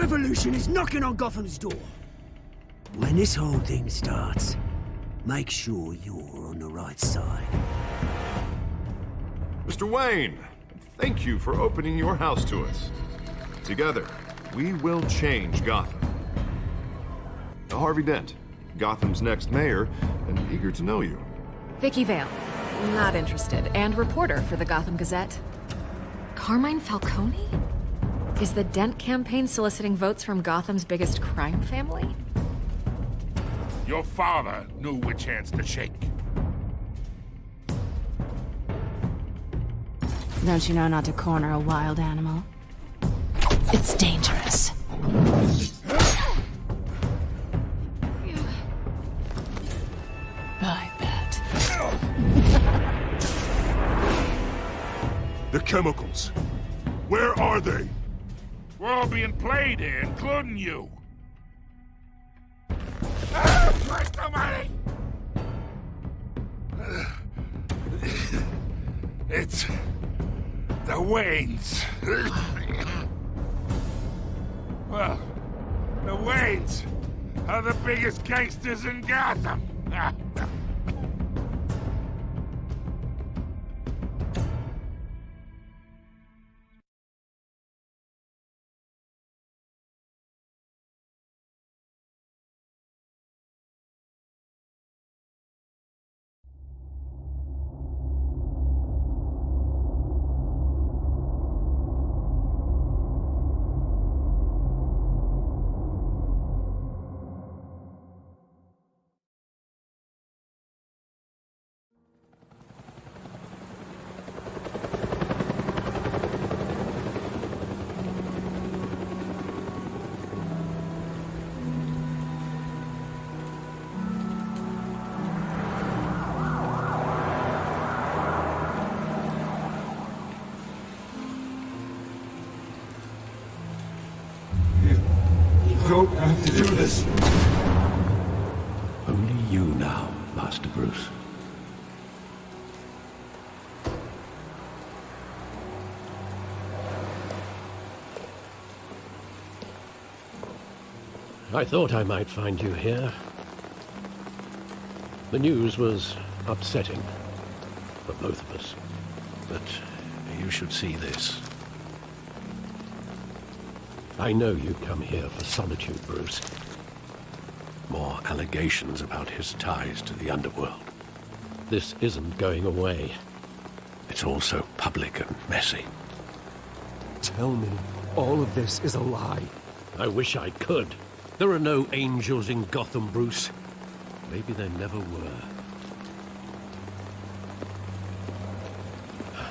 revolution is knocking on Gotham's door. When this whole thing starts, make sure you're on the right side. Mr. Wayne, thank you for opening your house to us. Together, we will change Gotham. Harvey Dent, Gotham's next mayor, and eager to know you. Vicky Vale, not interested, and reporter for the Gotham Gazette. Carmine Falcone? Is the Dent campaign soliciting votes from Gotham's biggest crime family? Your father knew which hands to shake. Don't you know not to corner a wild animal? It's dangerous. I bet. The chemicals. Where are they? We're all being played here, including you. Where's the money? It's the Waynes. Well, the Waynes are the biggest gangsters in Gotham. Don't have to do this. Only you now, Master Bruce. I thought I might find you here. The news was upsetting for both of us. But you should see this. I know you come here for solitude, Bruce. More allegations about his ties to the underworld. This isn't going away. It's all so public and messy. Tell me, all of this is a lie. I wish I could. There are no angels in Gotham, Bruce. Maybe there never were.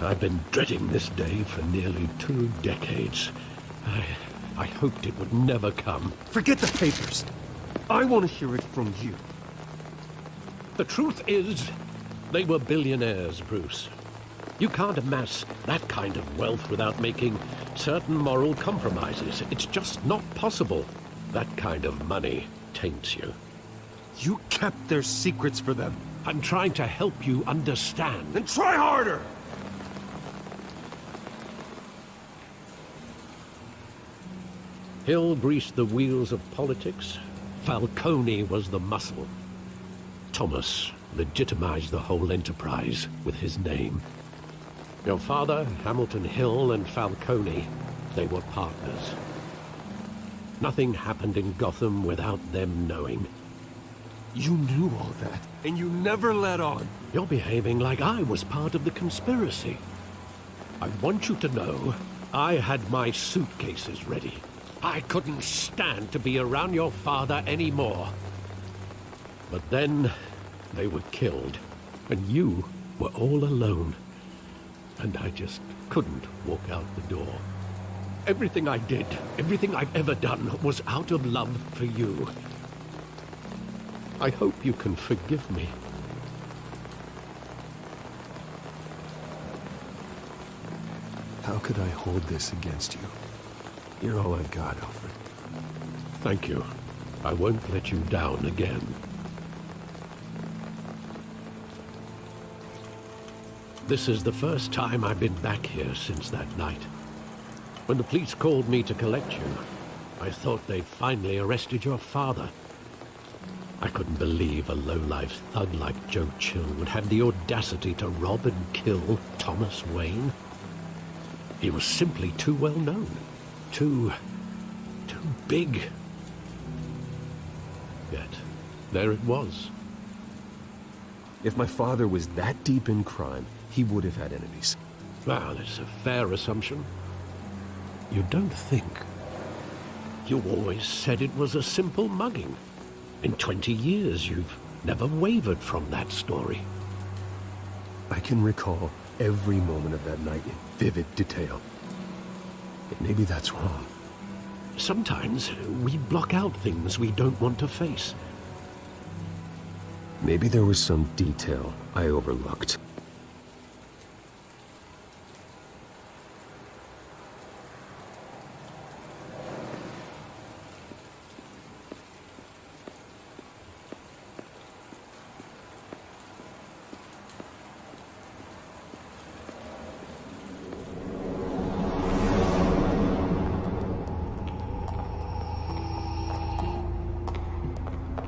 I've been dreading this day for nearly 2 decades. I hoped it would never come. Forget the papers. I want to hear it from you. The truth is, they were billionaires, Bruce. You can't amass that kind of wealth without making certain moral compromises. It's just not possible. That kind of money taints you. You kept their secrets for them. I'm trying to help you understand. Then try harder! Hill greased the wheels of politics. Falcone was the muscle. Thomas legitimized the whole enterprise with his name. Your father, Hamilton Hill, and Falcone, they were partners. Nothing happened in Gotham without them knowing. You knew all that, and you never let on. You're behaving like I was part of the conspiracy. I want you to know I had my suitcases ready. I couldn't stand to be around your father anymore. But then they were killed, and you were all alone. And I just couldn't walk out the door. Everything I did, everything I've ever done, was out of love for you. I hope you can forgive me. How could I hold this against you? You're all I've got, Alfred. Thank you. I won't let you down again. This is the first time I've been back here since that night. When the police called me to collect you, I thought they'd finally arrested your father. I couldn't believe a low-life thug like Joe Chill would have the audacity to rob and kill Thomas Wayne. He was simply too well known. Too big. Yet, there it was. If my father was that deep in crime, he would have had enemies. Well, it's a fair assumption. You don't think. You always said it was a simple mugging. In 20 years, you've never wavered from that story. I can recall every moment of that night in vivid detail. But maybe that's wrong. Sometimes we block out things we don't want to face. Maybe there was some detail I overlooked.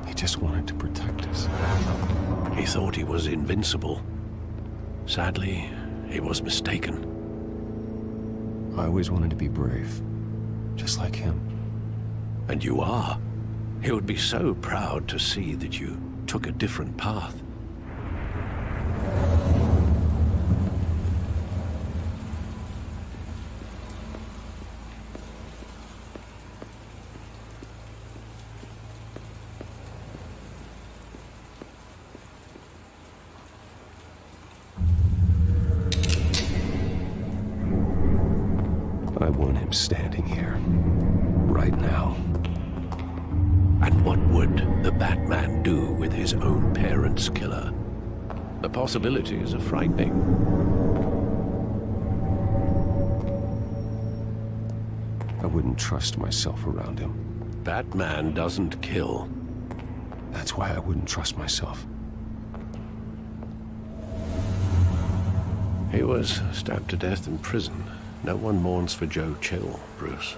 He just wanted to protect us. He thought he was invincible. Sadly, he was mistaken. I always wanted to be brave, just like him. And you are. He would be so proud to see that you took a different path. I want him standing here, right now. And what would the Batman do with his own parents' killer? The possibilities are frightening. I wouldn't trust myself around him. Batman doesn't kill. That's why I wouldn't trust myself. He was stabbed to death in prison. No one mourns for Joe Chill, Bruce.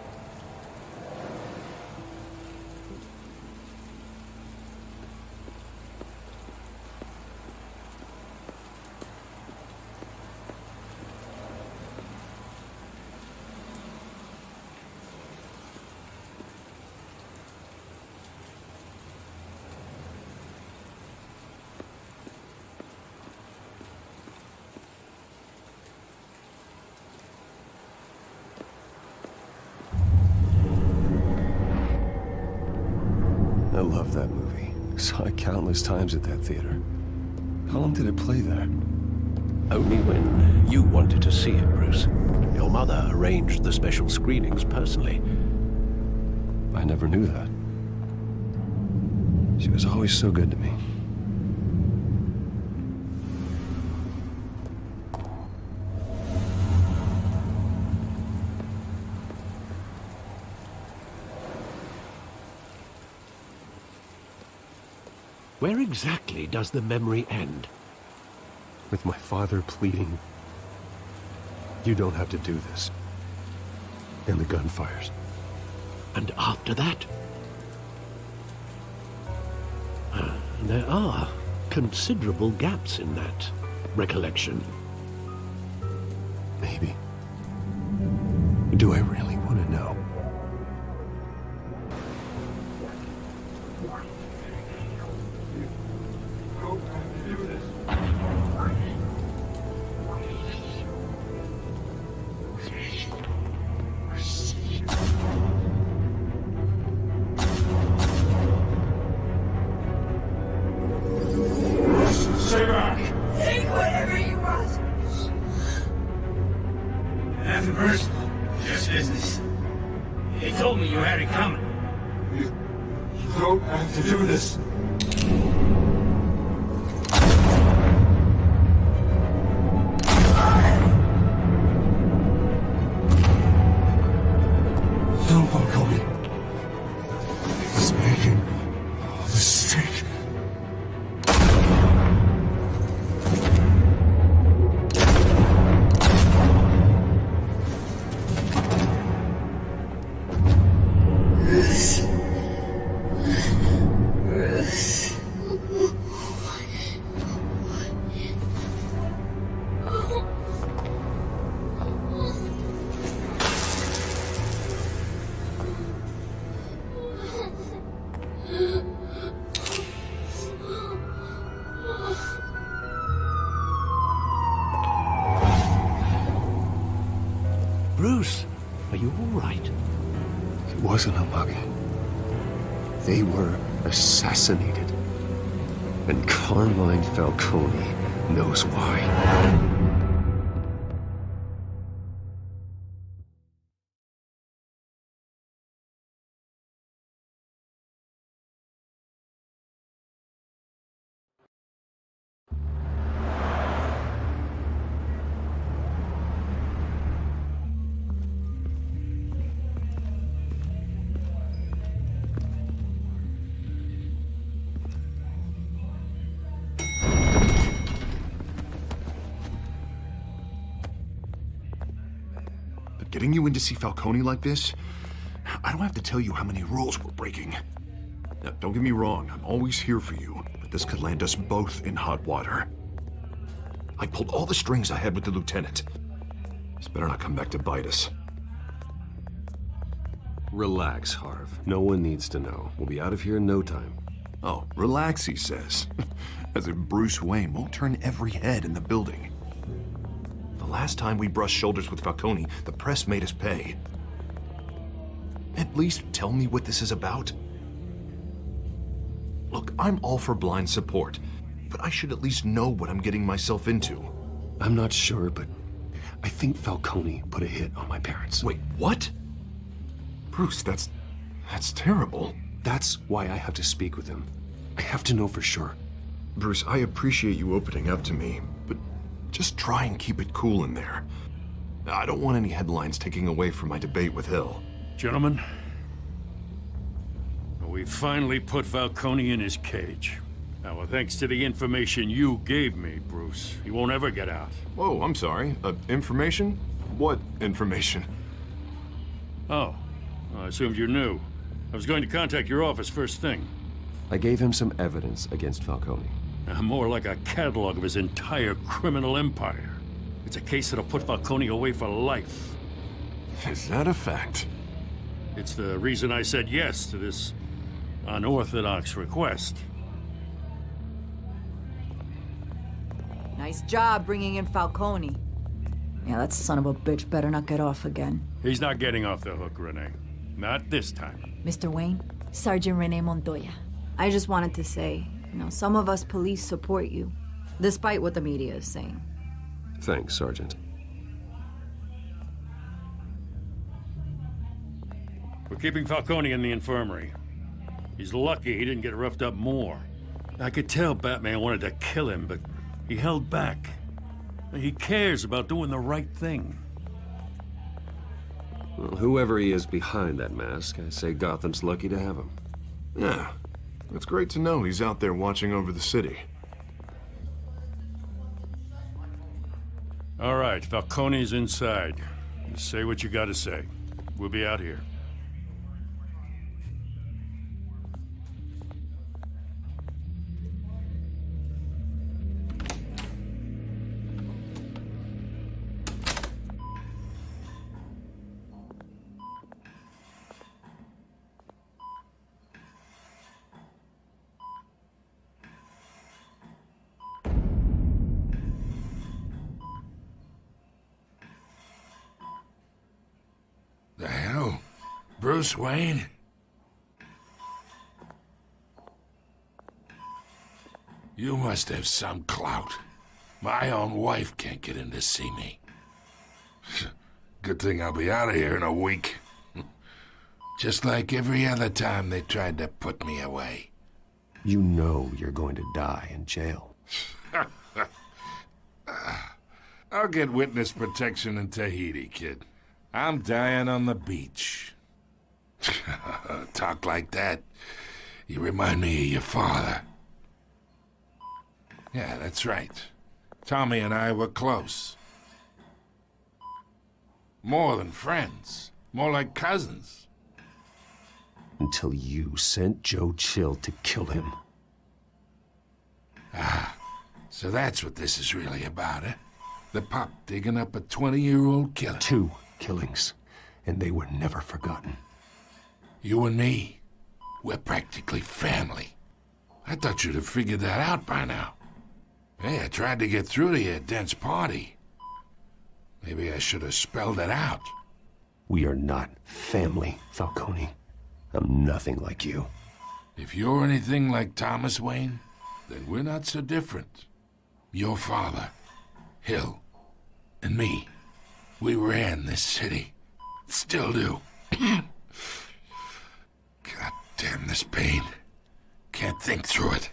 I love that movie. Saw it countless times at that theater. How long did it play there? Only when you wanted to see it, Bruce. Your mother arranged the special screenings personally. I never knew that. She was always so good to me. Where exactly does the memory end? With my father pleading, "You don't have to do this." And the gun fires. And after that? There are considerable gaps in that recollection. Maybe. Do I really want to know? Stay back! Take whatever you want. Nothing personal. Just business. He told me you had it coming. You don't have to do this. Don't follow me. He's making a mistake. wasn't a mugging. They were assassinated. And Carmine Falcone knows why. Getting you in to see Falcone like this? I don't have to tell you how many rules we're breaking. Now, don't get me wrong, I'm always here for you, but this could land us both in hot water. I pulled all the strings I had with the lieutenant. This better not come back to bite us. Relax, Harv. No one needs to know. We'll be out of here in no time. Oh, relax, he says. As if Bruce Wayne won't turn every head in the building. The last time we brushed shoulders with Falcone, the press made us pay. At least tell me what this is about. Look, I'm all for blind support, but I should at least know what I'm getting myself into. I'm not sure, but I think Falcone put a hit on my parents. Wait, what? Bruce, that's terrible. That's why I have to speak with him. I have to know for sure. Bruce, I appreciate you opening up to me, but just try and keep it cool in there. I don't want any headlines taking away from my debate with Hill. Gentlemen, we finally put Falcone in his cage. Now, thanks to the information you gave me, Bruce, he won't ever get out. Whoa, I'm sorry. Information? What information? Oh, I assumed you knew. I was going to contact your office first thing. I gave him some evidence against Falcone. More like a catalog of his entire criminal empire. It's a case that'll put Falcone away for life. Is that a fact? It's the reason I said yes to this unorthodox request. Nice job bringing in Falcone. Yeah, that son of a bitch better not get off again. He's not getting off the hook, Renee. Not this time. Mr. Wayne, Sergeant Renee Montoya. I just wanted to say, some of us police support you, despite what the media is saying. Thanks, Sergeant. We're keeping Falcone in the infirmary. He's lucky he didn't get roughed up more. I could tell Batman wanted to kill him, but he held back. He cares about doing the right thing. Well, whoever he is behind that mask, I say Gotham's lucky to have him. Yeah, it's great to know he's out there watching over the city. All right, Falcone's inside. Just say what you gotta say. We'll be out here. The hell? Bruce Wayne? You must have some clout. My own wife can't get in to see me. Good thing I'll be out of here in a week. Just like every other time they tried to put me away. You know you're going to die in jail. I'll get witness protection in Tahiti, kid. I'm dying on the beach. Talk like that. You remind me of your father. Yeah, that's right. Tommy and I were close. More than friends. More like cousins. Until you sent Joe Chill to kill him. Ah, so that's what this is really about, eh? The pop digging up a 20-year-old killer. 2 killings, and they were never forgotten. You and me, we're practically family. I thought you'd have figured that out by now. Hey, I tried to get through to you at Dent's party. Maybe I should have spelled it out. We are not family, Falcone. I'm nothing like you. If you're anything like Thomas Wayne, then we're not so different. Your father, Hill, and me, we ran this city. Still do. God damn this pain. Can't think through it.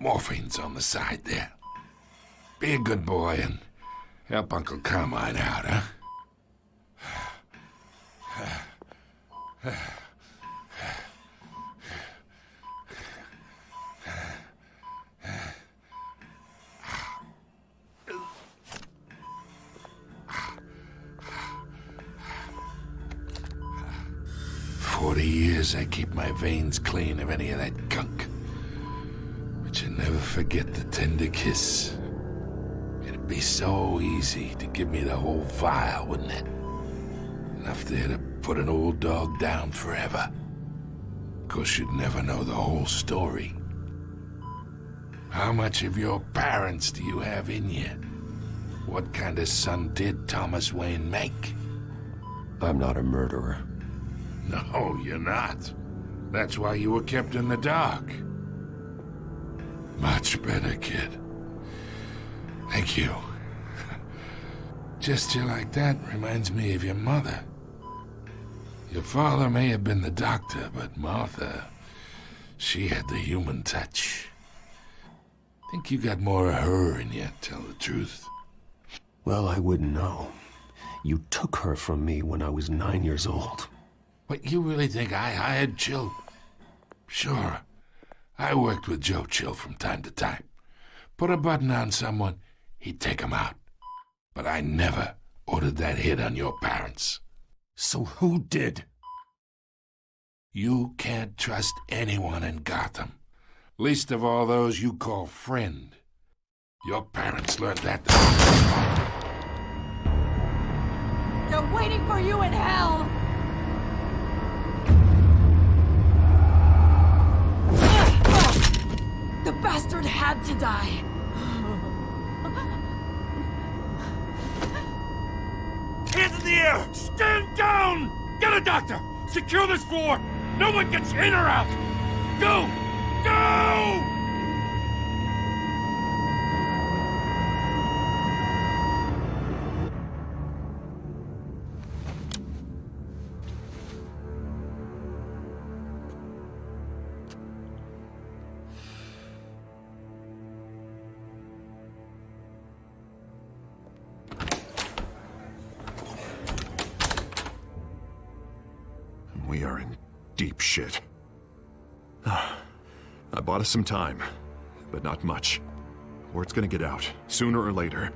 Morphine's on the side there. Be a good boy and help Uncle Carmine out, huh? 40 years I keep my veins clean of any of that gunk. But you never forget the tender kiss. It'd be so easy to give me the whole vial, wouldn't it? Enough there to put an old dog down forever. Of course, you'd never know the whole story. How much of your parents do you have in you? What kind of son did Thomas Wayne make? I'm not a murderer. No, you're not. That's why you were kept in the dark. Much better, kid. Thank you. Gesture like that reminds me of your mother. Your father may have been the doctor, but Martha, she had the human touch. Think you got more of her in you, tell the truth. Well, I wouldn't know. You took her from me when I was 9 years old. What, you really think I hired Chill? Sure. I worked with Joe Chill from time to time. Put a button on someone, he'd take him out. But I never ordered that hit on your parents. So who did? You can't trust anyone in Gotham. Least of all those you call friend. Your parents learned that. They're waiting for you in hell! The bastard had to die. Hands in the air! Stand down! Get a doctor! Secure this floor! No one gets in or out! Go! Go! We are in deep shit. I bought us some time, but not much. Word's gonna get out, sooner or later.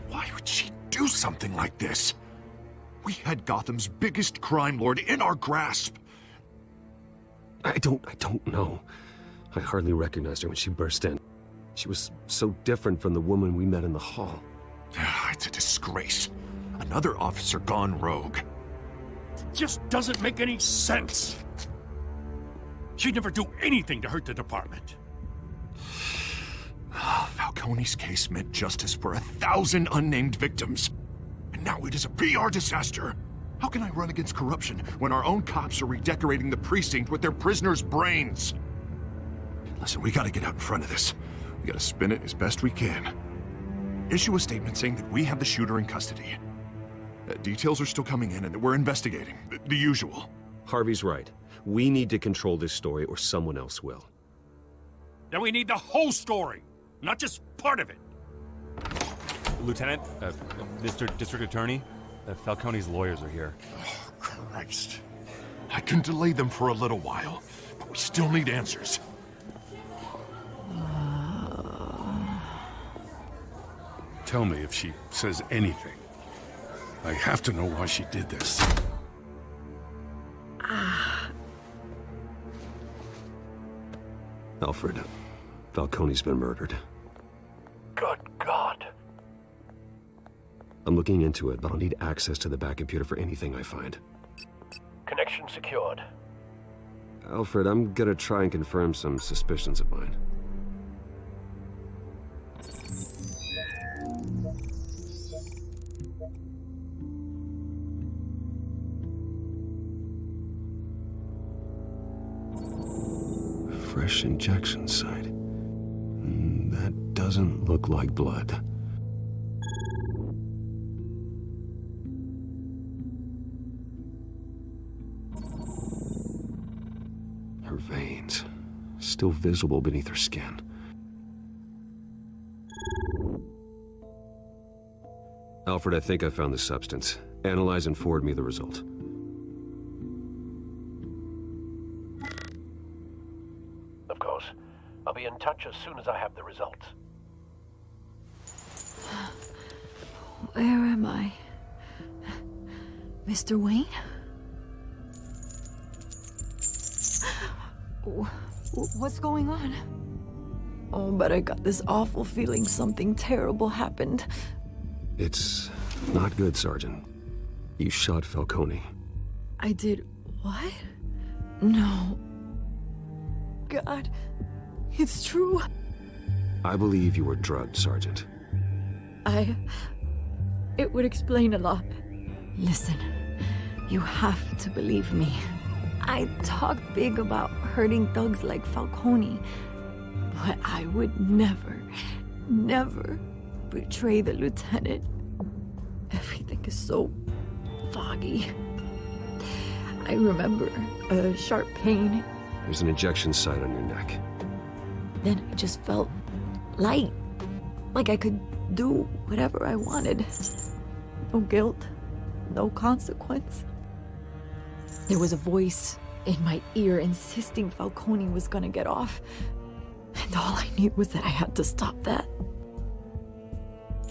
Why would she do something like this? We had Gotham's biggest crime lord in our grasp. I don't know. I hardly recognized her when she burst in. She was so different from the woman we met in the hall. It's a disgrace. Another officer gone rogue. Just doesn't make any sense. She'd never do anything to hurt the department. Falcone's case meant justice for 1,000 unnamed victims. And now it is a PR disaster. How can I run against corruption when our own cops are redecorating the precinct with their prisoners' brains? Listen, we gotta get out in front of this. We gotta spin it as best we can. Issue a statement saying that we have the shooter in custody. Details are still coming in and that we're investigating. The usual. Harvey's right. We need to control this story or someone else will. Then we need the whole story, not just part of it. Lieutenant, Mr. District Attorney, Falcone's lawyers are here. Oh, Christ. I can delay them for a little while, but we still need answers. Tell me if she says anything. I have to know why she did this. Alfred, Falcone's been murdered. Good God. I'm looking into it, but I'll need access to the back computer for anything I find. Connection secured. Alfred, I'm gonna try and confirm some suspicions of mine. fresh injection site. That doesn't look like blood. Her veins, still visible beneath her skin. Alfred, I think I found the substance. Analyze and forward me the result. Of course. I'll be in touch as soon as I have the results. Where am I? Mr. Wayne? What's going on? Oh, but I got this awful feeling something terrible happened. It's not good, Sergeant. You shot Falcone. I did what? No. God, it's true. I believe you were drugged, Sergeant. It would explain a lot. Listen, you have to believe me. I talk big about hurting thugs like Falcone, but I would never, never betray the lieutenant. Everything is so foggy. I remember a sharp pain. There's an injection site on your neck. Then I just felt light, like I could do whatever I wanted. No guilt, no consequence. There was a voice in my ear insisting Falcone was gonna get off. And all I knew was that I had to stop that.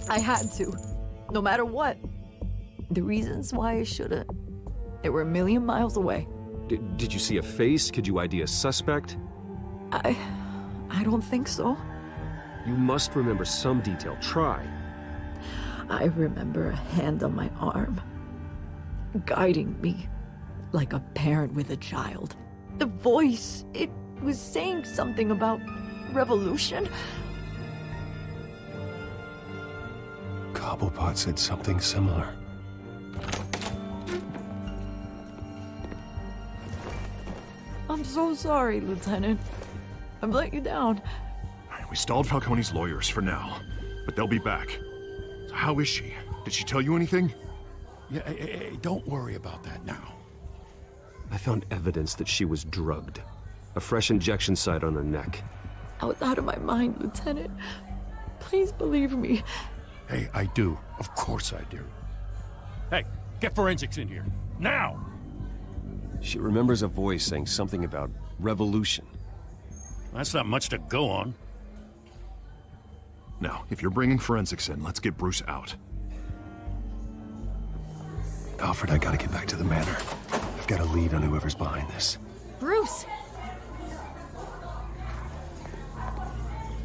I had to, no matter what. The reasons why I shouldn't, they were a million miles away. Did you see a face? Could you ID a suspect? I don't think so. You must remember some detail. Try. I remember a hand on my arm, guiding me like a parent with a child. The voice, it was saying something about revolution. Cobblepot said something similar. I'm so sorry, Lieutenant. I've let you down. We stalled Falcone's lawyers for now, but they'll be back. So how is she? Did she tell you anything? Yeah, hey, don't worry about that now. I found evidence that she was drugged. A fresh injection site on her neck. I was out of my mind, Lieutenant. Please believe me. Hey, I do. Of course I do. Hey, get forensics in here. Now! She remembers a voice saying something about revolution. That's not much to go on. Now, if you're bringing forensics in, let's get Bruce out. Alfred, I gotta get back to the manor. I've got a lead on whoever's behind this. Bruce!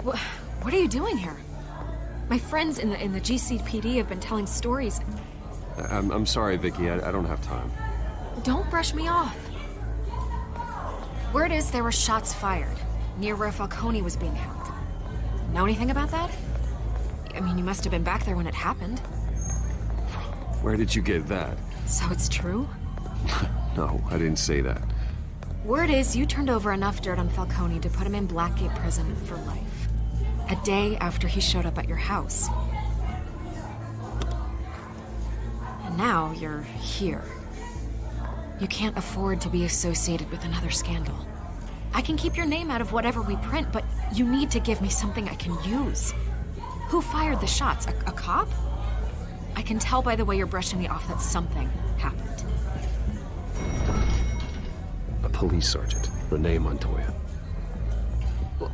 What are you doing here? My friends in the GCPD have been telling stories. I'm sorry, Vicky. I don't have time. Don't brush me off. Word is there were shots fired near where Falcone was being held. Know anything about that? I mean, you must have been back there when it happened. Where did you get that? So it's true? No, I didn't say that. Word is you turned over enough dirt on Falcone to put him in Blackgate Prison for life. A day after he showed up at your house. And now you're here. You can't afford to be associated with another scandal. I can keep your name out of whatever we print, but you need to give me something I can use. Who fired the shots? A cop? I can tell by the way you're brushing me off that something happened. A police sergeant, Renee Montoya.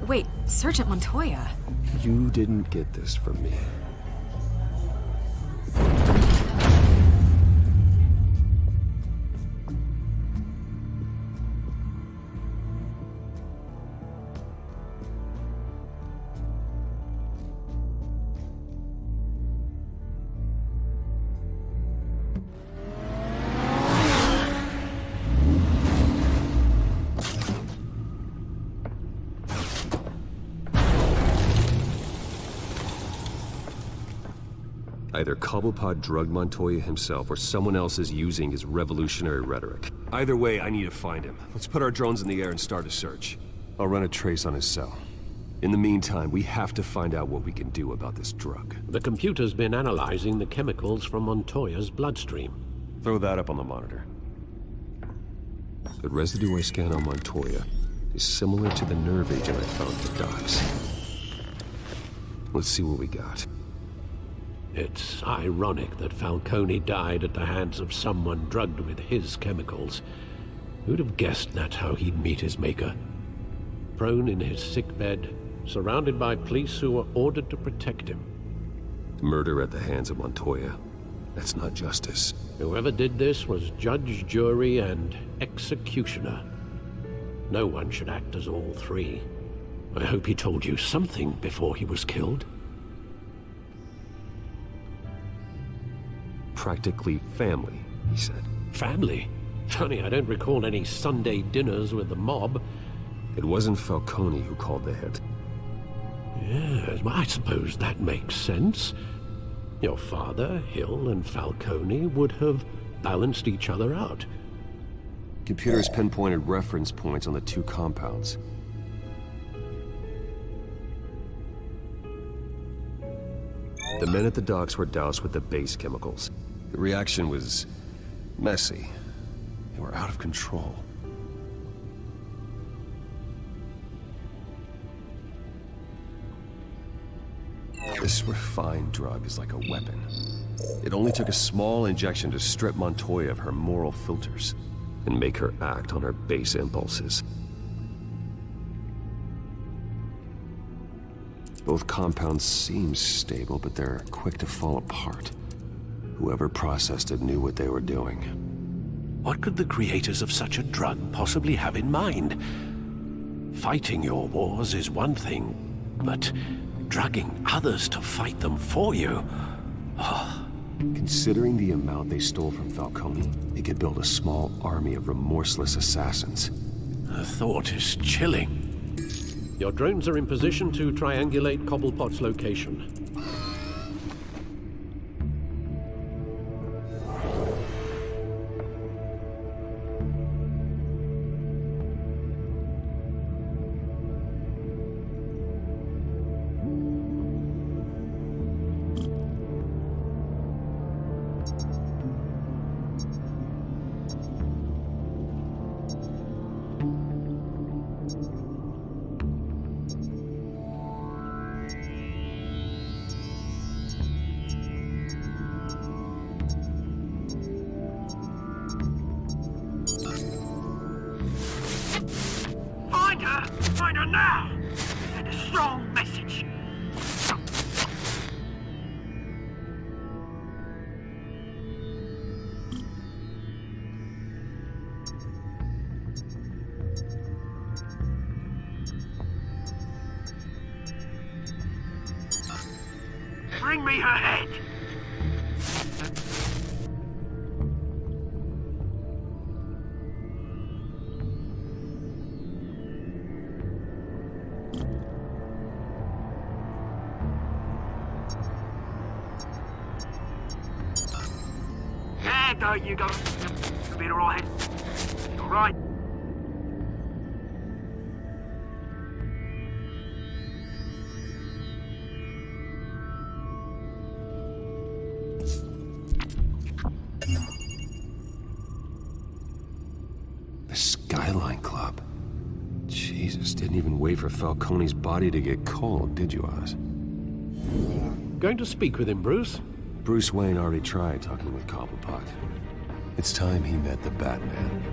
Wait, Sergeant Montoya? You didn't get this from me. Either Cobblepot drugged Montoya himself, or someone else is using his revolutionary rhetoric. Either way, I need to find him. Let's put our drones in the air and start a search. I'll run a trace on his cell. In the meantime, we have to find out what we can do about this drug. The computer's been analyzing the chemicals from Montoya's bloodstream. Throw that up on the monitor. The residue I scan on Montoya is similar to the nerve agent I found at the docks. Let's see what we got. It's ironic that Falcone died at the hands of someone drugged with his chemicals. Who'd have guessed that's how he'd meet his maker? Prone in his sickbed, surrounded by police who were ordered to protect him. Murder at the hands of Montoya. That's not justice. Whoever did this was judge, jury, and executioner. No one should act as all three. I hope he told you something before he was killed. Practically family, he said. Family? Funny, I don't recall any Sunday dinners with the mob. It wasn't Falcone who called the hit. Yes, well, I suppose that makes sense. Your father, Hill, and Falcone would have balanced each other out. Computers pinpointed reference points on the two compounds. The men at the docks were doused with the base chemicals. The reaction was messy. They were out of control. This refined drug is like a weapon. It only took a small injection to strip Montoya of her moral filters and make her act on her base impulses. Both compounds seem stable, but they're quick to fall apart. Whoever processed it knew what they were doing. What could the creators of such a drug possibly have in mind? Fighting your wars is one thing, but drugging others to fight them for you? Oh. Considering the amount they stole from Falcone, they could build a small army of remorseless assassins. The thought is chilling. Your drones are in position to triangulate Cobblepot's location. Find her now! Send a strong message. Bring me her head! There you go. You'll be alright. Alright. The Skyline Club. Jesus, didn't even wait for Falcone's body to get cold, did you, Oz? Going to speak with him, Bruce? Bruce Wayne already tried talking with Cobblepot. It's time he met the Batman.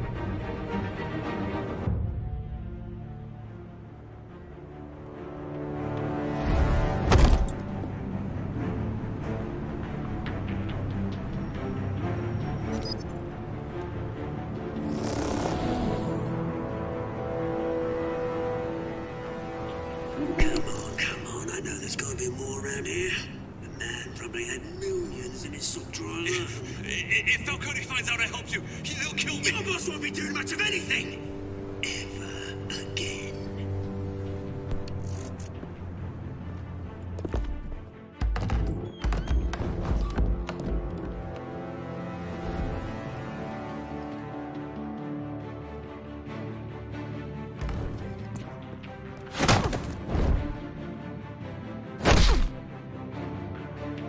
Come on, I know there's gotta be more around here. The man probably had millions in his sock drawer. If Falcone finds out I helped you, he'll kill me. Your boss won't be doing much of anything! Ever again.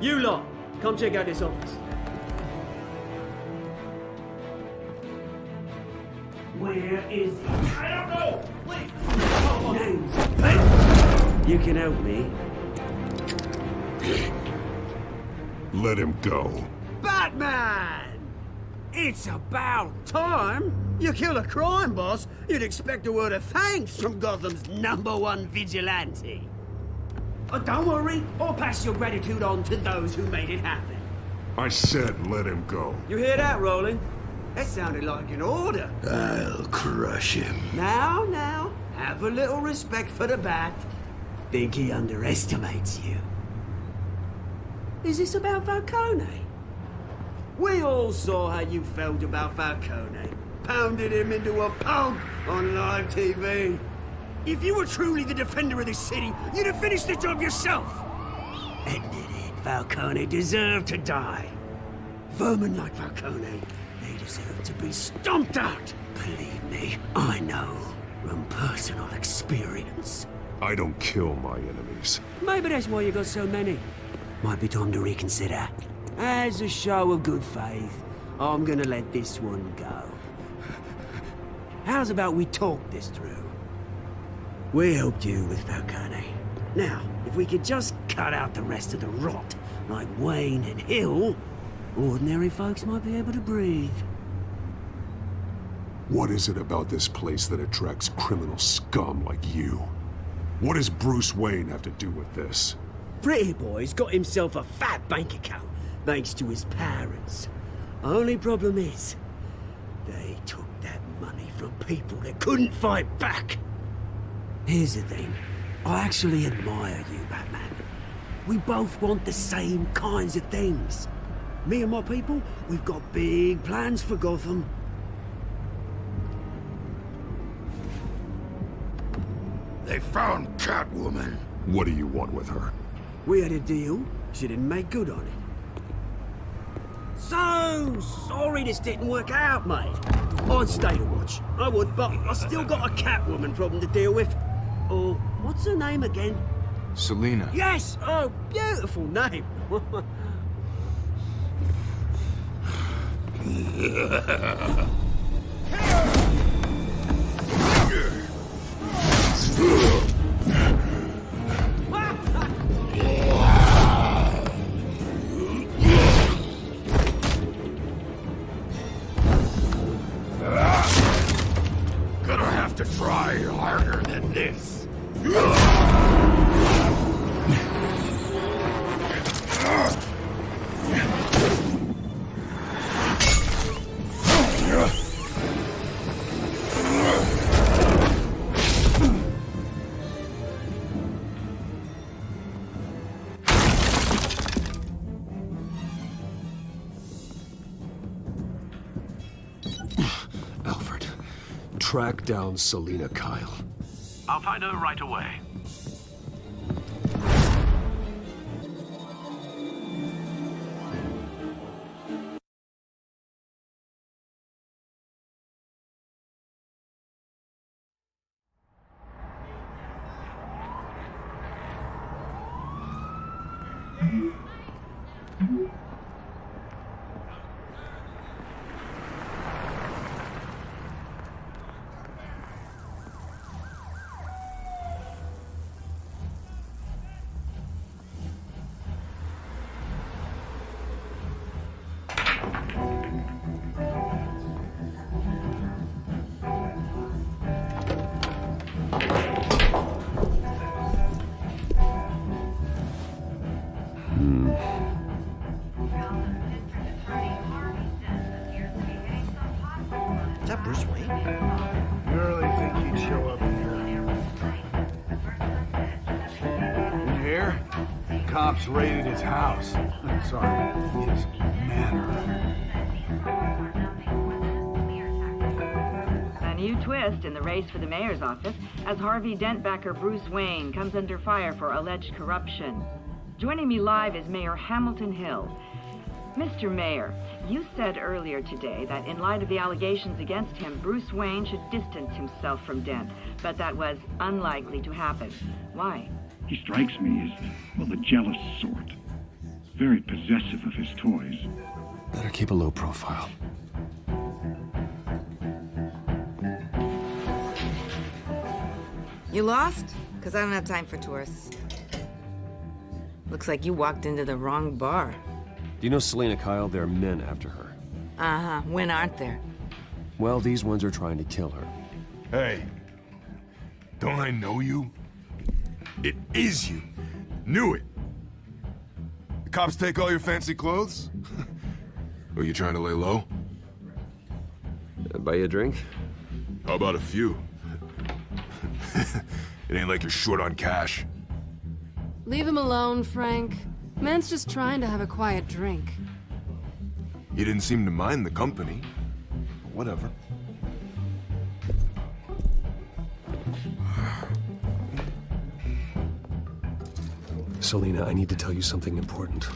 You lot, come check out this office. Where is he? I don't know! Wait! Names. You can help me. Let him go. Batman! It's about time. You kill a crime boss, you'd expect a word of thanks from Gotham's #1 vigilante. But don't worry, I'll pass your gratitude on to those who made it happen. I said let him go. You hear that, Roland? That sounded like an order. I'll crush him. Now, have a little respect for the Bat. Think he underestimates you. Is this about Falcone? We all saw how you felt about Falcone. Pounded him into a pulp on live TV. If you were truly the defender of this city, you'd have finished the job yourself. Admit it, Falcone deserved to die. Vermin like Falcone, they deserve to be stomped out. Believe me, I know from personal experience. I don't kill my enemies. Maybe that's why you got so many. Might be time to reconsider. As a show of good faith, I'm gonna let this one go. How's about we talk this through? We helped you with Falcone. Now, if we could just cut out the rest of the rot, like Wayne and Hill, ordinary folks might be able to breathe. What is it about this place that attracts criminal scum like you? What does Bruce Wayne have to do with this? Pretty Boy's got himself a fat bank account, thanks to his parents. Only problem is, they took that money from people that couldn't fight back. Here's the thing, I actually admire you, Batman. We both want the same kinds of things. Me and my people, we've got big plans for Gotham. They found Catwoman. What do you want with her? We had a deal, she didn't make good on it. So sorry this didn't work out, mate. I'd stay to watch. I would, but I still got a Catwoman problem to deal with. Oh, what's her name again? Selina. Yes! Oh, beautiful name. Gonna have to try harder than this. Alfred, track down Selina Kyle. I'll find her right away. Is that Bruce Wayne? You really think he'd show up here? Did you hear? Cops raided his house. Sorry, his manor. A new twist in the race for the mayor's office as Harvey Dent backer Bruce Wayne comes under fire for alleged corruption. Joining me live is Mayor Hamilton Hill. Mr. Mayor, you said earlier today that in light of the allegations against him, Bruce Wayne should distance himself from Dent, but that was unlikely to happen. Why? He strikes me as, well, the jealous sort. very possessive of his toys. Better keep a low profile. You lost? Because I don't have time for tourists. Looks like you walked into the wrong bar. Do you know Selena Kyle? There are men after her. Uh-huh. When aren't there? Well, these ones are trying to kill her. Hey, don't I know you? It is you. Knew it. The cops take all your fancy clothes? Are you trying to lay low? Buy you a drink? How about a few? It ain't like you're short on cash. Leave him alone, Frank. Man's just trying to have a quiet drink. You didn't seem to mind the company. But whatever. Selena, I need to tell you something important.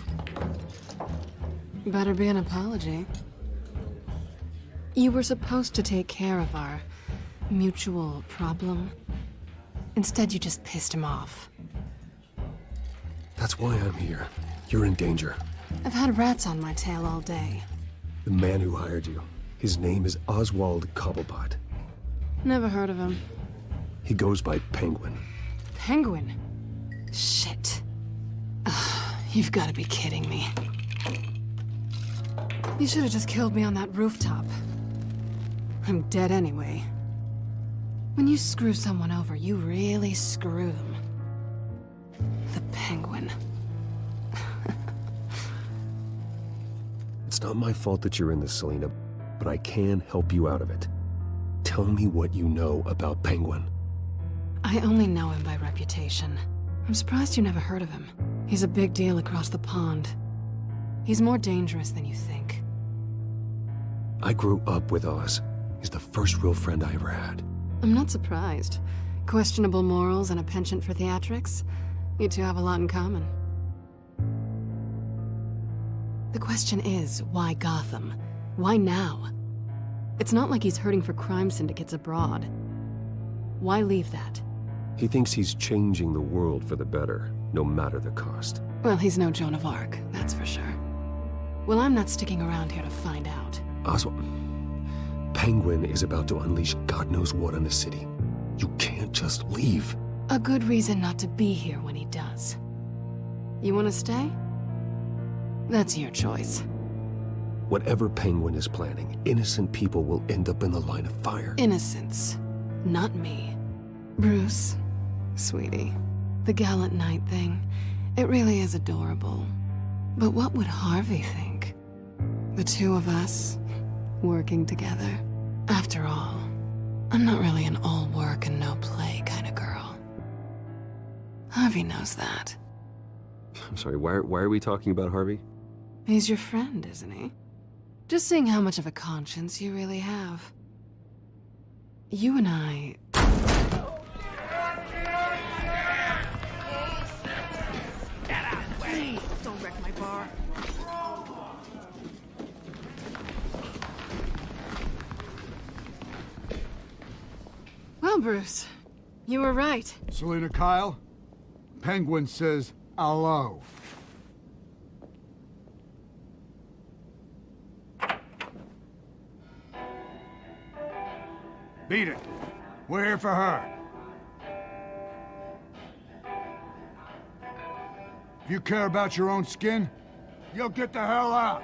Better be an apology. You were supposed to take care of our mutual problem. Instead, you just pissed him off. That's why I'm here. You're in danger. I've had rats on my tail all day. The man who hired you, his name is Oswald Cobblepot. Never heard of him. He goes by Penguin. Penguin? Shit. Ugh, you've got to be kidding me. You should have just killed me on that rooftop. I'm dead anyway. When you screw someone over, you really screw them. The Penguin. It's not my fault that you're in this, Selena, but I can help you out of it. Tell me what you know about Penguin. I only know him by reputation. I'm surprised you never heard of him. He's a big deal across the pond. He's more dangerous than you think. I grew up with Oz. He's the first real friend I ever had. I'm not surprised. Questionable morals and a penchant for theatrics. You two have a lot in common. The question is, why Gotham? Why now? It's not like he's hurting for crime syndicates abroad. Why leave that? He thinks he's changing the world for the better, no matter the cost. Well, he's no Joan of Arc, that's for sure. Well, I'm not sticking around here to find out. Oswald, Penguin is about to unleash God knows what on the city. You can't just leave. A good reason not to be here when he does. You want to stay? That's your choice. Whatever Penguin is planning, innocent people will end up in the line of fire. Innocence, not me. Bruce, sweetie, the gallant knight thing, it really is adorable. But what would Harvey think? The two of us, working together. After all, I'm not really an all work and no play kind of girl. Harvey knows that. I'm sorry, why are we talking about Harvey? He's your friend, isn't he? Just seeing how much of a conscience you really have. You and I... Please, don't wreck my bar. Well, Bruce, you were right. Selena Kyle, Penguin says hello. Beat it. We're here for her. If you care about your own skin, you'll get the hell out.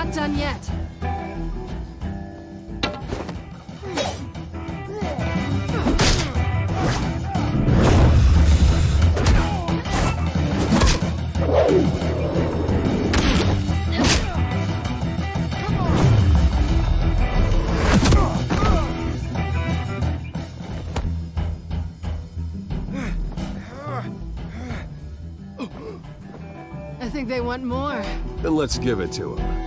not done yet. I think they want more. Then let's give it to them.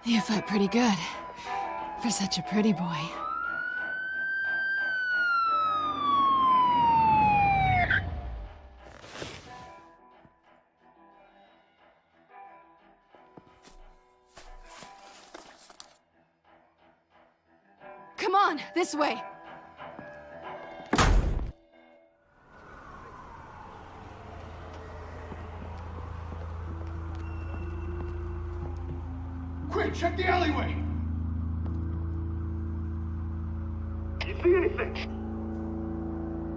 You fight pretty good. For such a pretty boy. Come on, this way. Quick, check the alleyway! You see anything?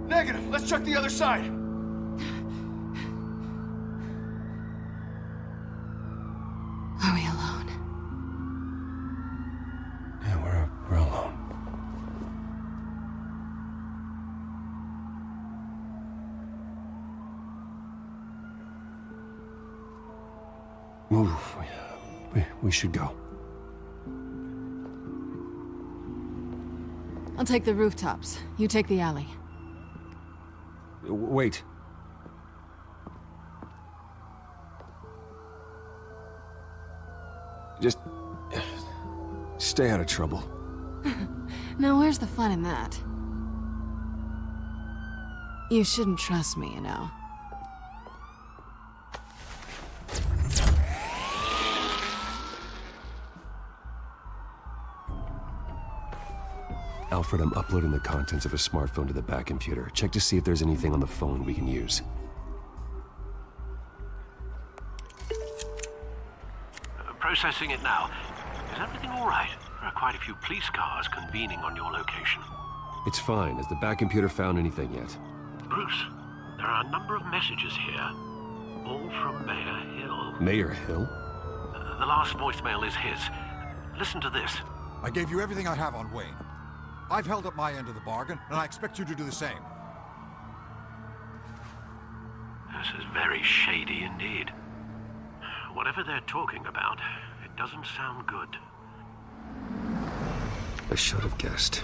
Negative. Let's check the other side. Are we alone? Yeah, we're alone. Move. We should go. I'll take the rooftops. You take the alley. Wait. Just stay out of trouble. Now, where's the fun in that? You shouldn't trust me, you know. Alfred, I'm uploading the contents of a smartphone to the back computer. Check to see if there's anything on the phone we can use. Processing it now. Is everything all right? There are quite a few police cars convening on your location. It's fine. Has the back computer found anything yet? Bruce, there are a number of messages here. All from Mayor Hill. Mayor Hill? The last voicemail is his. Listen to this. I gave you everything I have on Wayne. I've held up my end of the bargain, and I expect you to do the same. This is very shady indeed. Whatever they're talking about, it doesn't sound good. I should have guessed.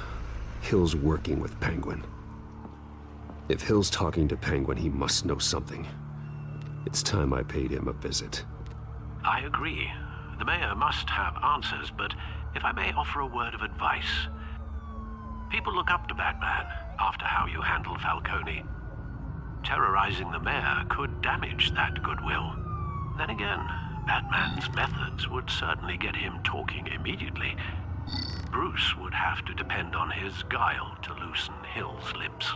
Hill's working with Penguin. If Hill's talking to Penguin, he must know something. It's time I paid him a visit. I agree. The mayor must have answers, but if I may offer a word of advice. People look up to Batman after how you handled Falcone. Terrorizing the mayor could damage that goodwill. Then again, Batman's methods would certainly get him talking immediately. Bruce would have to depend on his guile to loosen Hill's lips.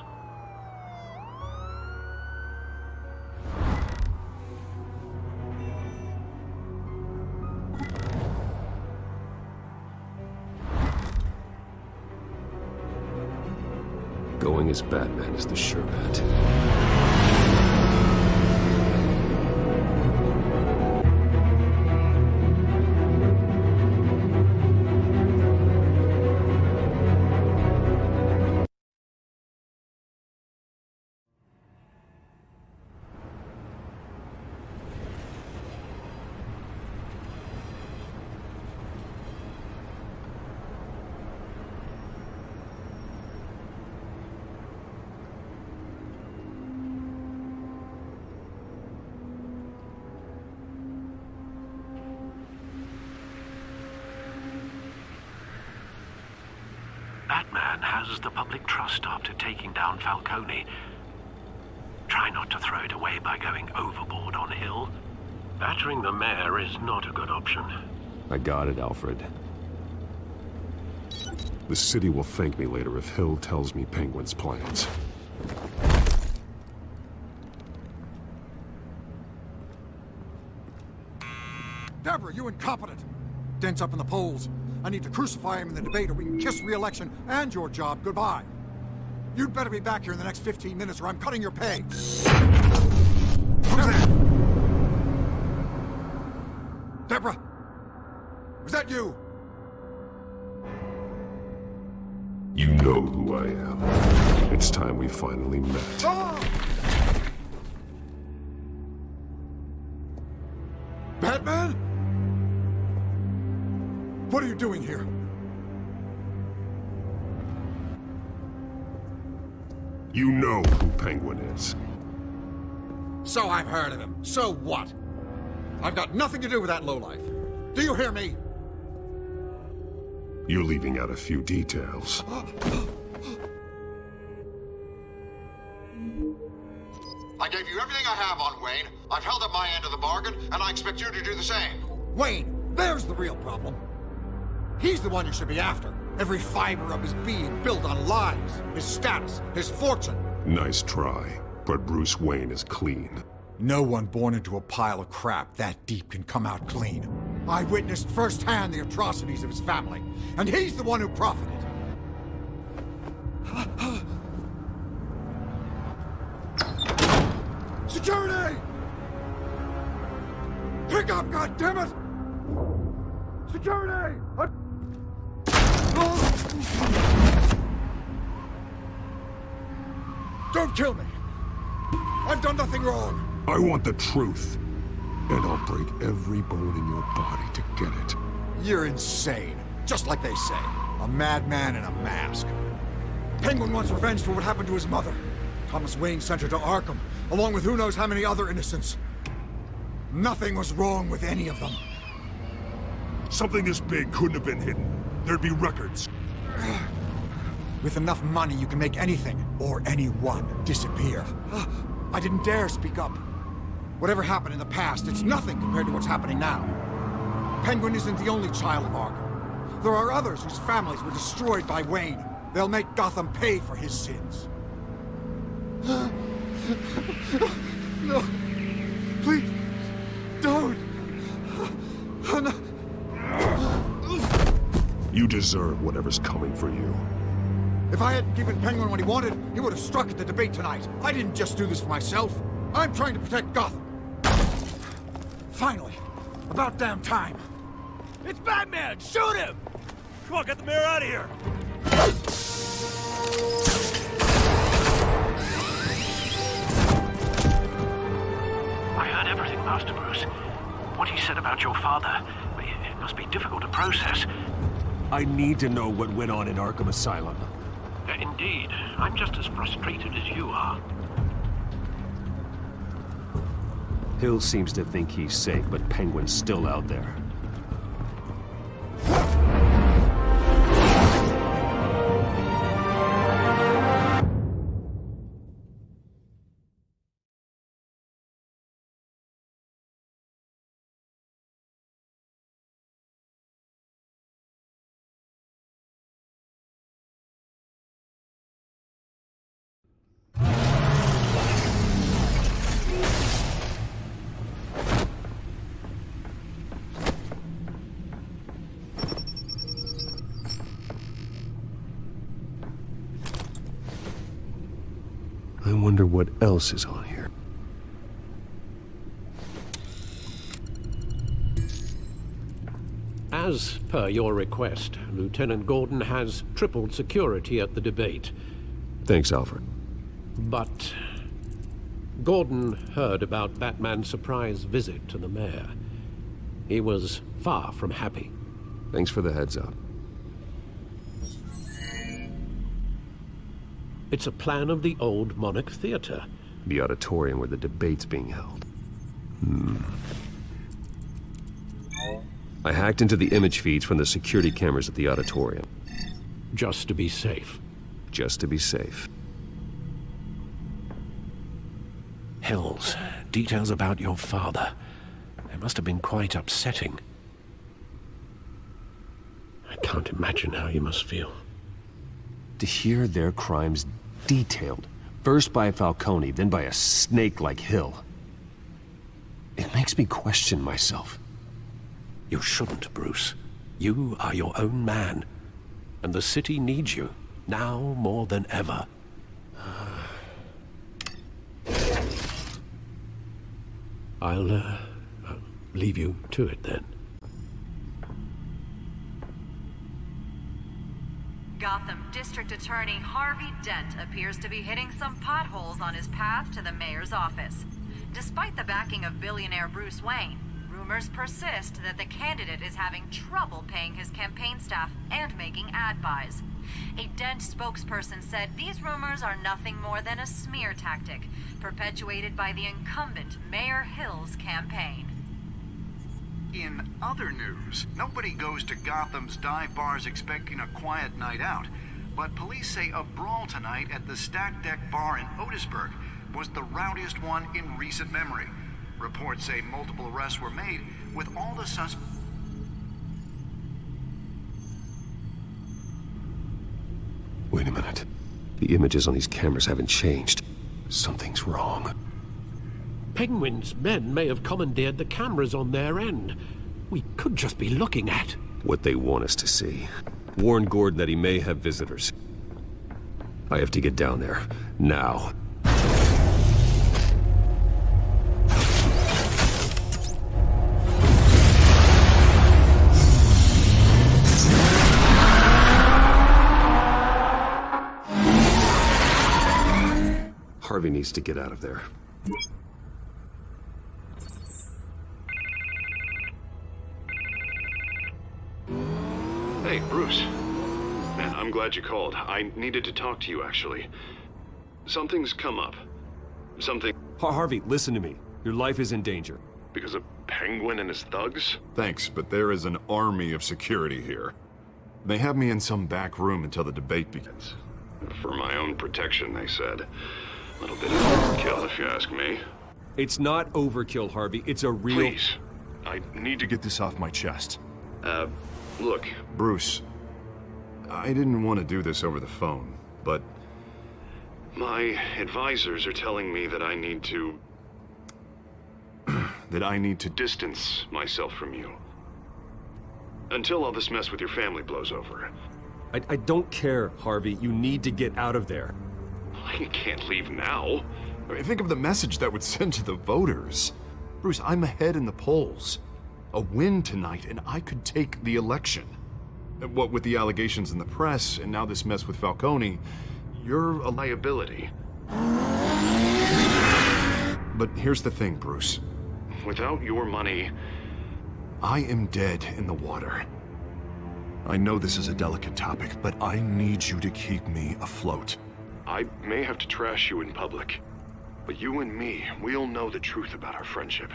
Going as Batman is the sure bet. has the public trust after taking down Falcone. Try not to throw it away by going overboard on Hill. Battering the mayor is not a good option. I got it, Alfred. The city will thank me later if Hill tells me Penguin's plans. Deborah, you incompetent! Dent's up in the polls. I need to crucify him in the debate or we can kiss re-election and your job goodbye. You'd better be back here in the next 15 minutes or I'm cutting your pay. Who's that? Deborah! Was that you? You know who I am. It's time we finally met. Ah! Batman? What are you doing here? You know who Penguin is. So I've heard of him. So what? I've got nothing to do with that lowlife. Do you hear me? You're leaving out a few details. I gave you everything I have on Wayne. I've held up my end of the bargain, and I expect you to do the same. Wayne, there's the real problem. He's the one you should be after. Every fiber of his being built on lies, his status, his fortune. Nice try, but Bruce Wayne is clean. No one born into a pile of crap that deep can come out clean. I witnessed firsthand the atrocities of his family, and he's the one who profited. Security! Pick up, goddammit! Security! Don't kill me! I've done nothing wrong! I want the truth, and I'll break every bone in your body to get it. You're insane. Just like they say. A madman in a mask. Penguin wants revenge for what happened to his mother. Thomas Wayne sent her to Arkham, along with who knows how many other innocents. Nothing was wrong with any of them. Something this big couldn't have been hidden. There'd be records. With enough money, you can make anything, or anyone, disappear. I didn't dare speak up. Whatever happened in the past, it's nothing compared to what's happening now. Penguin isn't the only child of Arkham. There are others whose families were destroyed by Wayne. They'll make Gotham pay for his sins. No. Please. Don't. No. You deserve whatever's coming for you. If I hadn't given Penguin what he wanted, he would have struck at the debate tonight. I didn't just do this for myself. I'm trying to protect Gotham. Finally. About damn time. It's Batman! Shoot him! Come on, get the mayor out of here! I heard everything, Master Bruce. What he said about your father, it must be difficult to process. I need to know what went on in Arkham Asylum. Indeed. I'm just as frustrated as you are. Hill seems to think he's safe, but Penguin's still out there. I wonder what else is on here. As per your request, Lieutenant Gordon has tripled security at the debate. Thanks, Alfred. But Gordon heard about Batman's surprise visit to the mayor. He was far from happy. Thanks for the heads up. It's a plan of the old Monarch Theater. The auditorium where the debate's being held. I hacked into the image feeds from the security cameras at the auditorium. Just to be safe. just to be safe. Hills, details about your father. It must have been quite upsetting. I can't imagine how you must feel. To hear their crimes detailed, first by Falcone, then by a snake like Hill, it makes me question myself. You shouldn't, Bruce. You are your own man. And the city needs you, now more than ever. I'll leave you to it then. Gotham District Attorney Harvey Dent appears to be hitting some potholes on his path to the mayor's office. Despite the backing of billionaire Bruce Wayne, rumors persist that the candidate is having trouble paying his campaign staff and making ad buys. A Dent spokesperson said these rumors are nothing more than a smear tactic, perpetuated by the incumbent Mayor Hill's campaign. In other news, nobody goes to Gotham's dive bars expecting a quiet night out, but police say a brawl tonight at the Stack Deck Bar in Otisburg was the rowdiest one in recent memory. Reports say multiple arrests were made, with all the suspects. Wait a minute. The images on these cameras haven't changed. Something's wrong. Penguin's men may have commandeered the cameras on their end. We could just be looking at what they want us to see. Warn Gordon that he may have visitors. I have to get down there, now. Harvey needs to get out of there. Hey, Bruce. Man, I'm glad you called. I needed to talk to you, actually. Something's come up. Something... Harvey, listen to me. Your life is in danger. Because of Penguin and his thugs? Thanks, but there is an army of security here. They have me in some back room until the debate begins. For my own protection, they said. A little bit of overkill, if you ask me. It's not overkill, Harvey. It's a real... Please. I need to Get this off my chest. Look. Bruce, I didn't want to do this over the phone, but... My advisors are telling me that I need to... that I need to distance myself from you. Until all this mess with your family blows over. I don't care, Harvey. You need to get out of there. I can't leave now. I mean, think of the message that would send to the voters. Bruce, I'm ahead in the polls. A win tonight, and I could take the election. What with the allegations in the press, and now this mess with Falcone, you're a liability. But here's the thing, Bruce. Without your money... I am dead in the water. I know this is a delicate topic, but I need you to keep me afloat. I may have to trash you in public, but you and me, we'll know the truth about our friendship.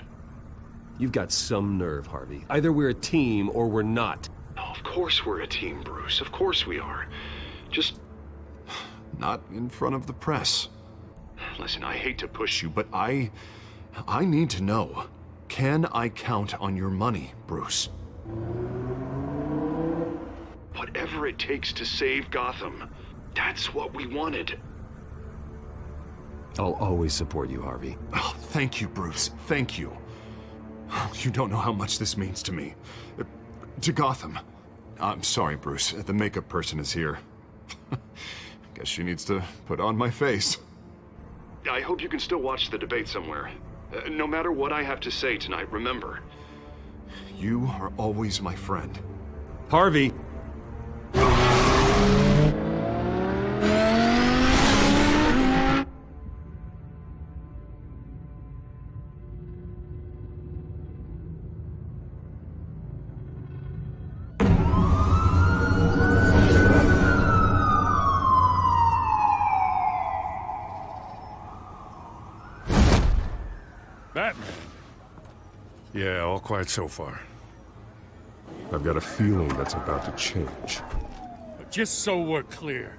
You've got some nerve, Harvey. Either we're a team or we're not. Oh, of course we're a team, Bruce. Of course we are. Just... Not in front of the press. Listen, I hate to push you, but I need to know. Can I count on your money, Bruce? Whatever it takes to save Gotham. That's what we wanted. I'll always support you, Harvey. Oh, thank you, Bruce. Thank you. You don't know how much this means to me. To Gotham. I'm sorry, Bruce. The makeup person is here. Guess she needs to put on my face. I hope you can still watch the debate somewhere. No matter what I have to say tonight, remember. You are always my friend. Harvey! Batman. Yeah, all quiet so far. I've got a feeling that's about to change. But just so we're clear,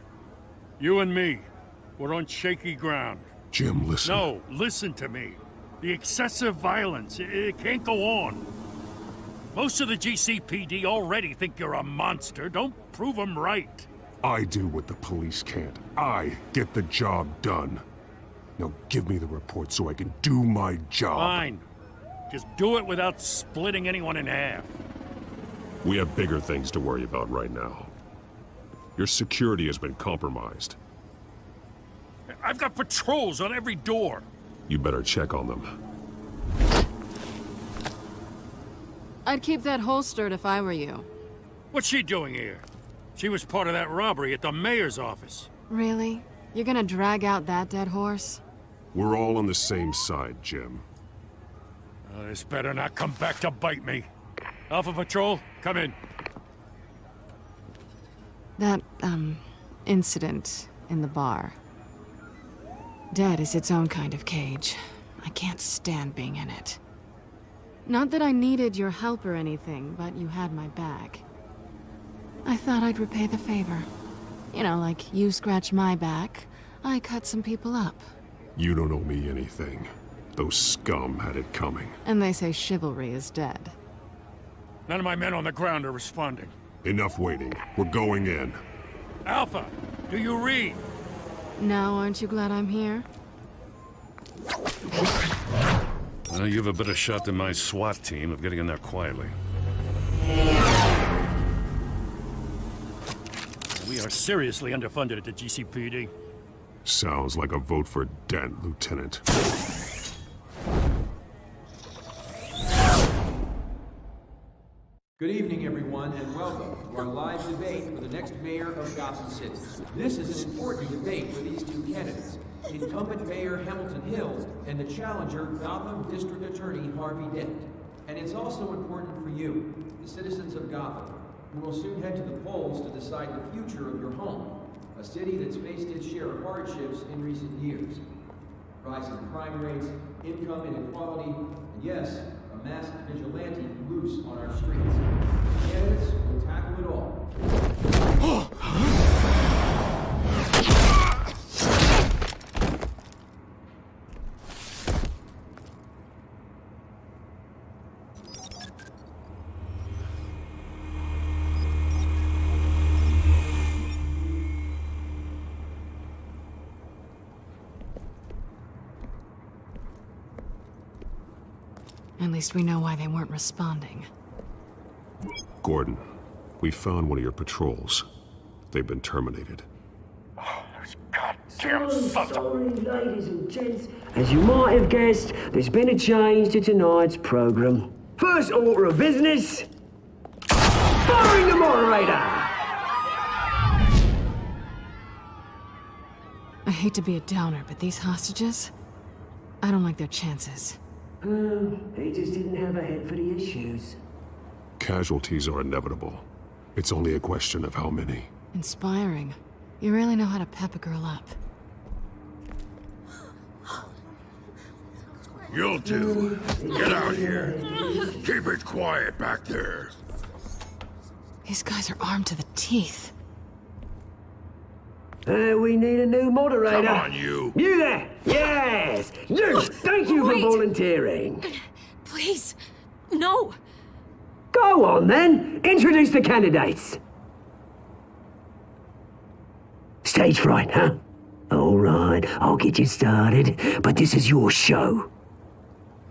You and me, we're on shaky ground. Jim, listen. No, listen to me. The excessive violence, it can't go on. Most of the GCPD already think you're a monster. Don't prove them right. I do what the police can't. I get the job done. Now give me the report so I can do my job. Fine. Just do it without splitting anyone in half. We have bigger things to worry about right now. Your security has been compromised. I've got patrols on every door. You better check on them. I'd keep that holstered if I were you. What's she doing here? She was part of that robbery at the mayor's office. Really? You're gonna drag out that dead horse? We're all on the same side, Jim. This better not come back to bite me. Alpha Patrol, come in. That, incident in the bar. Dead is its own kind of cage. I can't stand being in it. Not that I needed your help or anything, but you had my back. I thought I'd repay the favor. You know, like you scratch my back, I cut some people up. You don't owe me anything. Those scum had it coming. And they say chivalry is dead. None of my men on the ground are responding. Enough waiting. We're going in. Alpha, do you read? Now, aren't you glad I'm here? Well, you have a better shot than my SWAT team of getting in there quietly. We are seriously underfunded at the GCPD. Sounds like a vote for Dent, Lieutenant. Good evening, everyone, and welcome to our live debate for the next mayor of Gotham City. This is an important debate for these two candidates, incumbent Mayor Hamilton Hill and the challenger Gotham District Attorney Harvey Dent. And it's also important for you, the citizens of Gotham, who will soon head to the polls to decide the future of your home, a city that's faced its share of hardships in recent years. Rising crime rates, income inequality, and yes, a masked vigilante loose on our streets. Candidates will tackle it all. At least we know why they weren't responding. Gordon, we found one of your patrols. They've been terminated. So sorry, ladies and gents. As you might have guessed, there's been a change to tonight's program. First order of business, firing the moderator! I hate to be a downer, but these hostages, I don't like their chances. He just didn't have a head for the issues. Casualties are inevitable. It's only a question of how many. Inspiring. You really know how to pep a girl up. You'll do. Get out here. Keep it quiet back there. These guys are armed to the teeth. We need a new moderator. Come on, you. You there! Yes! You! Thank you for volunteering. Please, no. Go on, then. Introduce the candidates. Stage fright, huh? All right, I'll get you started, but this is your show.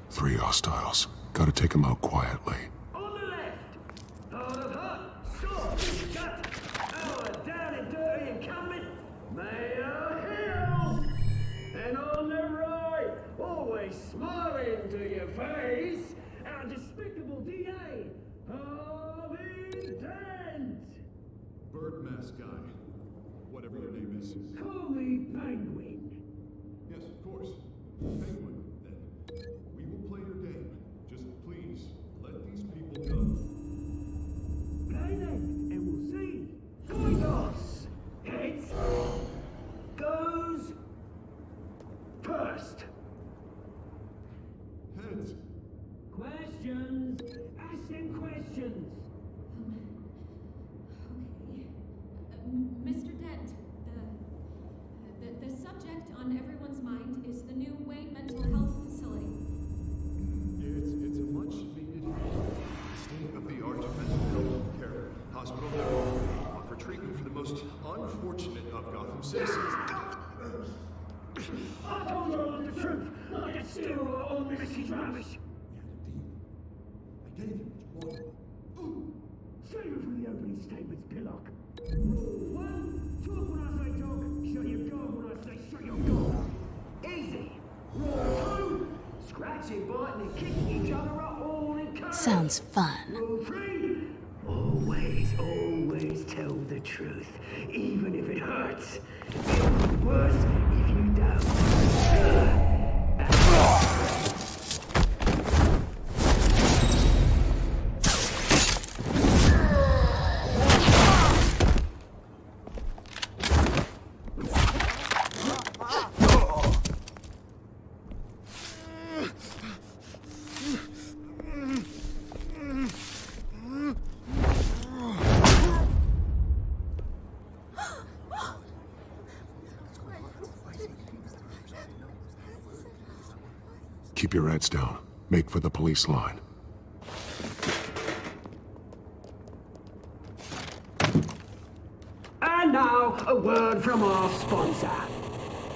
3 hostiles. Gotta take them out quietly. On the left, hard of hut, sword, shut, our down and dirty incumbent, Mayor Hill. And on the right, always smiling to your face, our despicable DA, Harvey Dent. Bird mask guy. Whatever your name is. Call me Penguin. Yes, of course. Penguin, then. We will play your game. Just please, let these people go. Play then, and we'll see. Coin toss. Heads. Goes. First. Heads. Questions. Ask them questions. Mr. Dent, on everyone's mind is the new Wayne Mental Health Facility. It's a much needed state-of-the-art mental health care hospital that will offer treatment for the most unfortunate of Gotham citizens. I told you all the truth. I can steal all Mrs. Ramish. I gave you what you wanted. Save it for the opening statements, Pillock. Rule 1, talk when I say talk, shut your gob when I say shut your gob. Easy. Rule 2, scratching, biting and kicking each other are all encouraged. Sounds fun. Rule 3, always tell the truth, even if it hurts. It'll be worse if you don't. Keep your heads down. Make for the police line. And now, a word from our sponsor.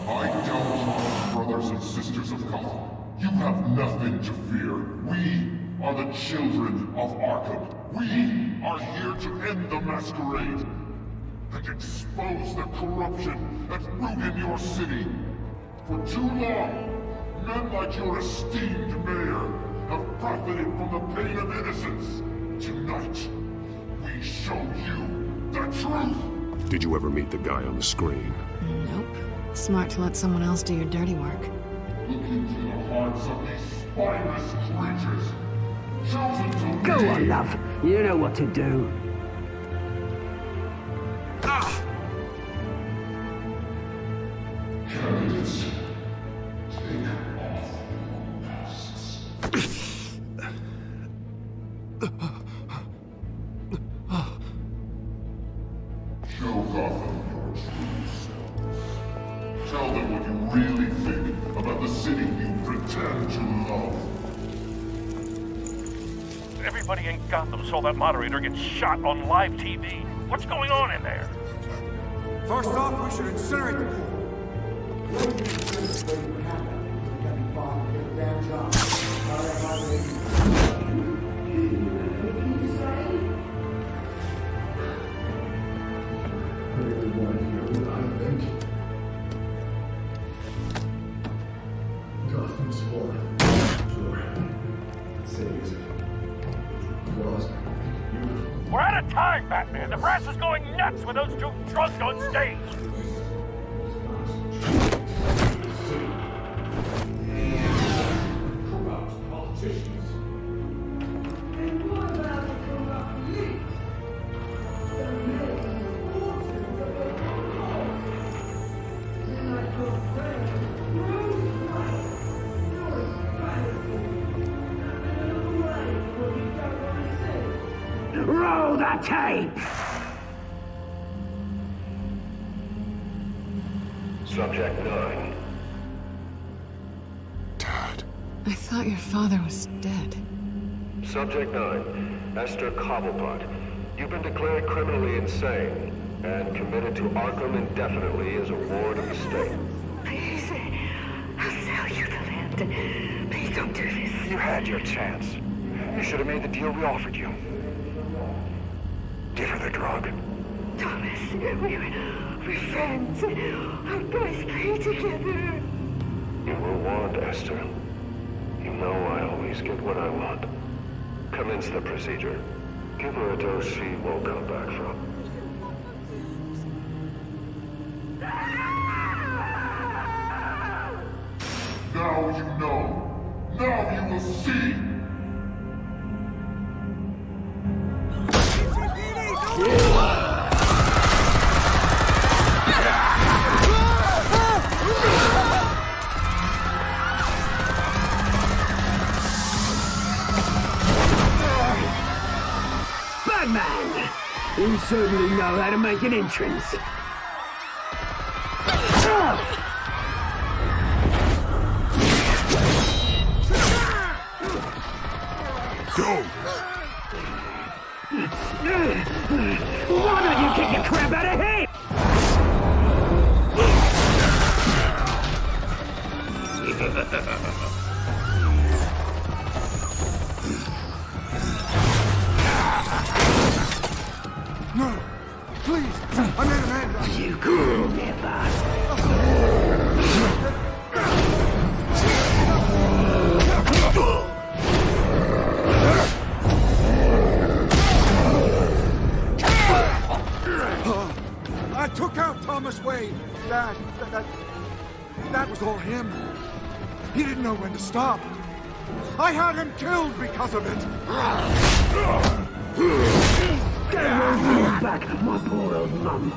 My downtrodden brothers and sisters of Gotham, you have nothing to fear. We are the children of Arkham. We are here to end the masquerade and expose the corruption that ruined your city. For too long, men like your esteemed mayor have profited from the pain of innocence. Tonight, we show you the truth. Did you ever meet the guy on the screen? Nope. Smart to let someone else do your dirty work. Look into the hearts of these spineless creatures. Chosen to Go lead. on, love. You know what to do. Candidates, take off your masks. Show Gotham your true selves. Tell them what you really think about the city you pretend to love. Everybody in Gotham saw that moderator get shot on live TV. What's going on in there? First off, we should incinerate the pool. Gotham's for sure. Cities. We're out of time, Batman. The press is going nuts with those two drunks on stage. Corrupt politicians. And what about the corrupt police? Roll the tape! Subject 9. I thought your father was dead. Subject 9, Esther Cobblepot. You've been declared criminally insane and committed to Arkham indefinitely as a ward of the state. Please, I'll sell you the land. Please don't do this. You had your chance. You should have made the deal we offered you. Give her the drug. Thomas, we're friends. Our boys play together. You were warned, Esther. You know I always get what I want. Commence the procedure. Give her a dose she won't come back from. Now you know. Now you will see. Batman! You certainly know how to make an entrance. That was all him. He didn't know when to stop. I had him killed because of it. Don't hold back, my poor old mum.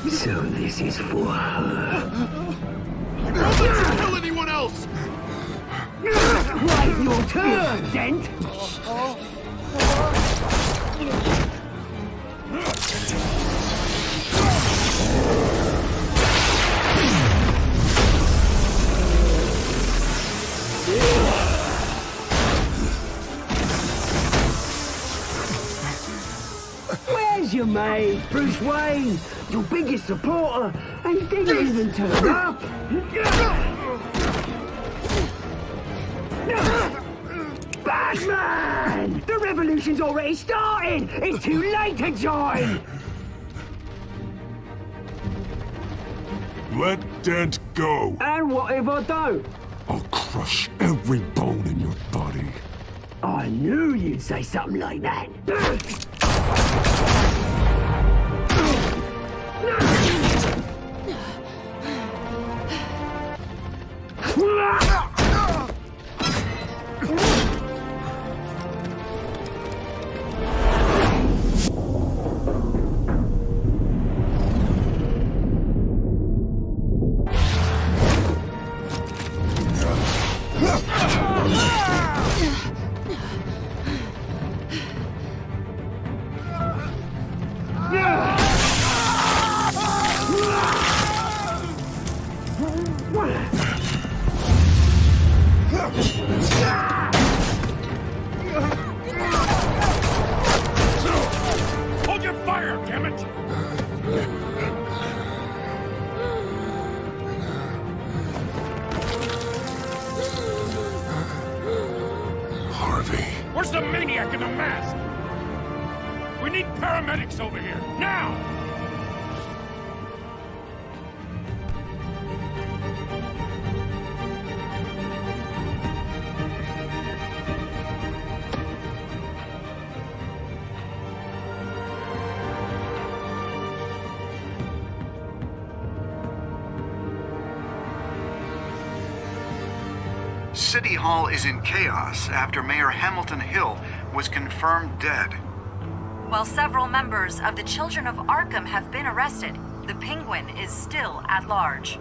So this is for her. You won't let her kill anyone else! Right, your turn, Dent. Where's your mate, Bruce Wayne? Your biggest supporter, and he didn't even turn up. Batman! The revolution's already started! It's too late to join! Let Dent go. And what if I don't? I'll crush every bone in your body. I knew you'd say something like that. Hold your fire, damn it! Harvey. Where's the maniac in the mask? We need paramedics over here, now! City Hall is in chaos after Mayor Hamilton Hill was confirmed dead. While several members of the Children of Arkham have been arrested, the Penguin is still at large.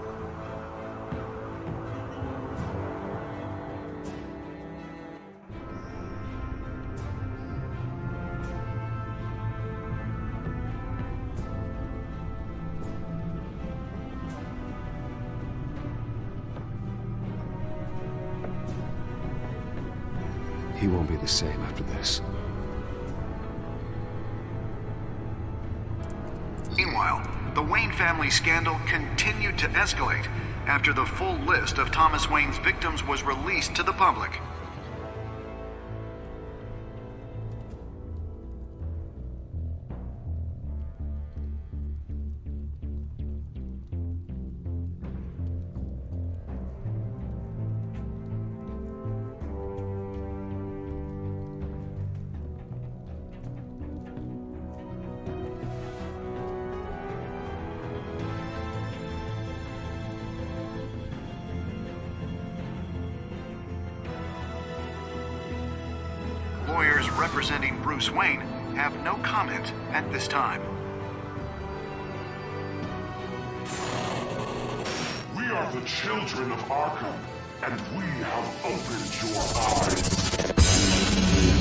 He won't be the same after this. Meanwhile, the Wayne family scandal continued to escalate after the full list of Thomas Wayne's victims was released to the public. Lawyers representing Bruce Wayne have no comment at this time. We are the children of Arkham, and we have opened your eyes.